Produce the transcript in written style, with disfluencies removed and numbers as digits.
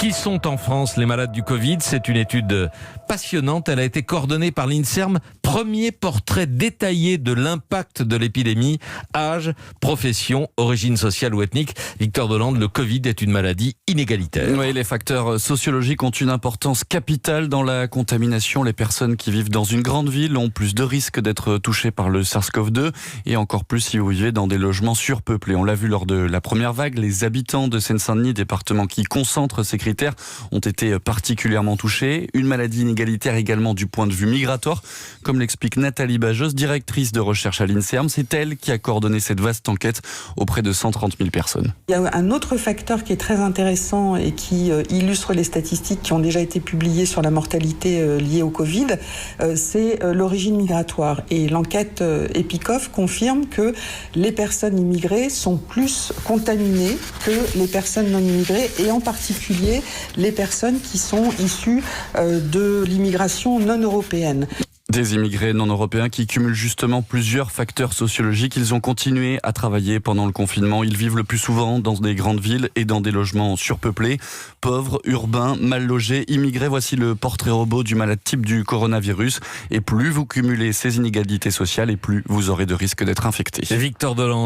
Qui sont en France les malades du Covid? C'est une étude passionnante. Elle a été coordonnée par l'INSERM. Premier portrait détaillé de l'impact de l'épidémie. Âge, profession, origine sociale ou ethnique. Victor Delande, le Covid est une maladie inégalitaire. Oui, les facteurs sociologiques ont une importance capitale dans la contamination. Les personnes qui vivent dans une grande ville ont plus de risques d'être touchées par le SARS-CoV-2 et encore plus si vous vivez dans des logements surpeuplés. On l'a vu lors de la première vague, les habitants de Seine-Saint-Denis, département qui concentre ces critères, ont été particulièrement touchés. Une maladie inégalitaire également du point de vue migratoire, comme l'explique Nathalie Bajos, directrice de recherche à l'INSERM. C'est elle qui a coordonné cette vaste enquête auprès de 130 000 personnes. Il y a un autre facteur qui est très intéressant et qui illustre les statistiques qui ont déjà été publiées sur la mortalité liée au Covid, c'est l'origine migratoire. Et l'enquête Epicof confirme que les personnes immigrées sont plus contaminées que les personnes non immigrées, et en particulier les personnes qui sont issues de l'immigration non européenne. Des immigrés non européens qui cumulent justement plusieurs facteurs sociologiques. Ils ont continué à travailler pendant le confinement. Ils vivent le plus souvent dans des grandes villes et dans des logements surpeuplés. Pauvres, urbains, mal logés, immigrés, voici le portrait robot du malade type du coronavirus. Et plus vous cumulez ces inégalités sociales, et plus vous aurez de risques d'être infectés. Victor Delande.